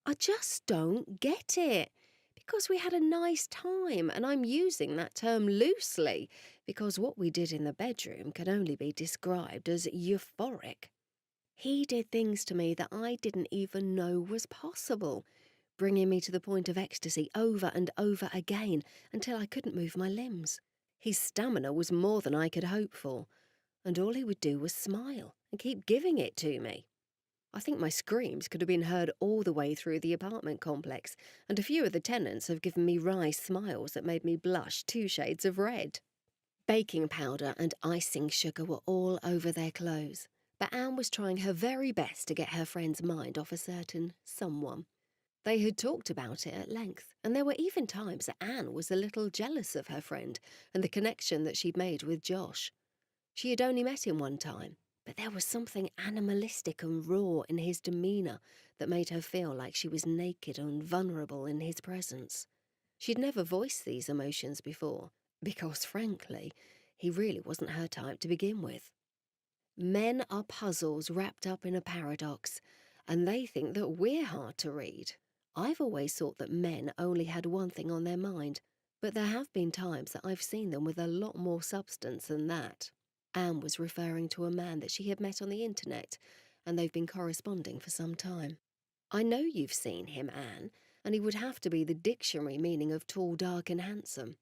I just don't get it. Because we had a nice time, and I'm using that term loosely, because what we did in the bedroom can only be described as euphoric. He did things to me that I didn't even know was possible, bringing me to the point of ecstasy over and over again until I couldn't move my limbs. His stamina was more than I could hope for, and all he would do was smile and keep giving it to me. I think my screams could have been heard all the way through the apartment complex, and a few of the tenants have given me wry smiles that made me blush 2 shades of red. Baking powder and icing sugar were all over their clothes, but Anne was trying her very best to get her friend's mind off a certain someone. They had talked about it at length, and there were even times that Anne was a little jealous of her friend and the connection that she'd made with Josh. She had only met him one time, but there was something animalistic and raw in his demeanour that made her feel like she was naked and vulnerable in his presence. She'd never voiced these emotions before, because, frankly, he really wasn't her type to begin with. Men are puzzles wrapped up in a paradox, and they think that we're hard to read. I've always thought that men only had one thing on their mind, but there have been times that I've seen them with a lot more substance than that. Anne was referring to a man that she had met on the internet, and they've been corresponding for some time. I know you've seen him, Anne, and he would have to be the dictionary meaning of tall, dark, and handsome.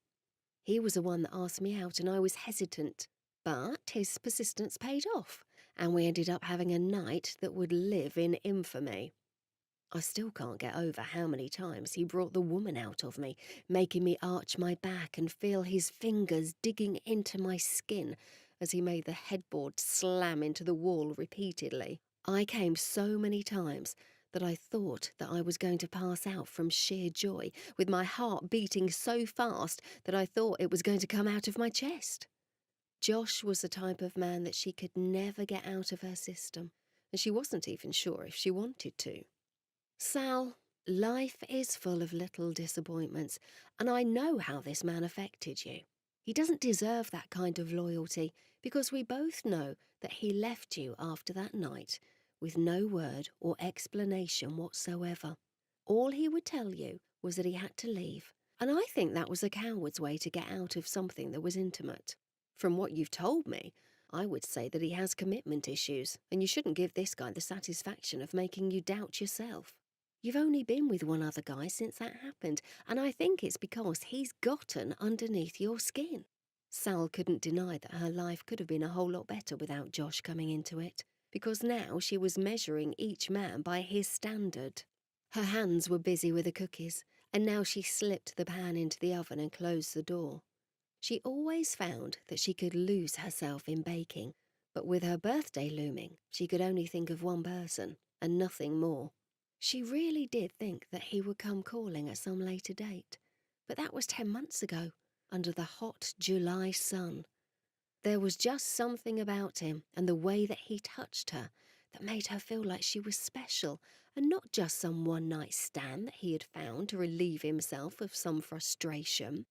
He was the one that asked me out, and I was hesitant. But his persistence paid off, and we ended up having a night that would live in infamy. I still can't get over how many times he brought the woman out of me, making me arch my back and feel his fingers digging into my skin as he made the headboard slam into the wall repeatedly. I came so many times that I thought that I was going to pass out from sheer joy, with my heart beating so fast that I thought it was going to come out of my chest. Josh was the type of man that she could never get out of her system, and she wasn't even sure if she wanted to. Sal, life is full of little disappointments, and I know how this man affected you. He doesn't deserve that kind of loyalty, because we both know that he left you after that night with no word or explanation whatsoever. All he would tell you was that he had to leave, and I think that was a coward's way to get out of something that was intimate. From what you've told me, I would say that he has commitment issues, and you shouldn't give this guy the satisfaction of making you doubt yourself. You've only been with one other guy since that happened, and I think it's because he's gotten underneath your skin. Sal couldn't deny that her life could have been a whole lot better without Josh coming into it, because now she was measuring each man by his standard. Her hands were busy with the cookies, and now she slipped the pan into the oven and closed the door. She always found that she could lose herself in baking, but with her birthday looming, she could only think of one person and nothing more. She really did think that he would come calling at some later date, but that was 10 months ago, under the hot July sun. There was just something about him and the way that he touched her that made her feel like she was special and not just some one-night stand that he had found to relieve himself of some frustration.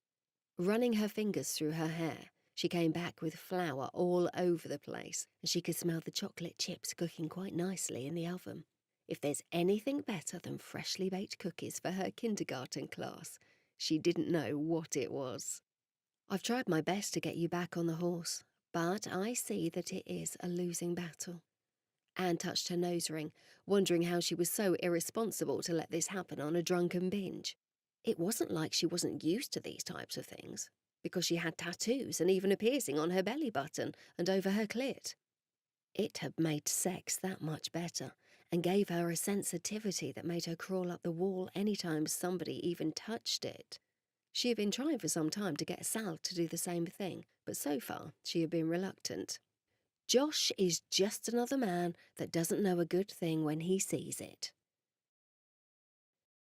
Running her fingers through her hair, she came back with flour all over the place, and she could smell the chocolate chips cooking quite nicely in the oven. If there's anything better than freshly baked cookies for her kindergarten class, she didn't know what it was. I've tried my best to get you back on the horse, but I see that it is a losing battle. Anne touched her nose ring, wondering how she was so irresponsible to let this happen on a drunken binge. It wasn't like she wasn't used to these types of things, because she had tattoos and even a piercing on her belly button and over her clit. It had made sex that much better, and gave her a sensitivity that made her crawl up the wall any time somebody even touched it. She had been trying for some time to get Sal to do the same thing, but so far she had been reluctant. Josh is just another man that doesn't know a good thing when he sees it.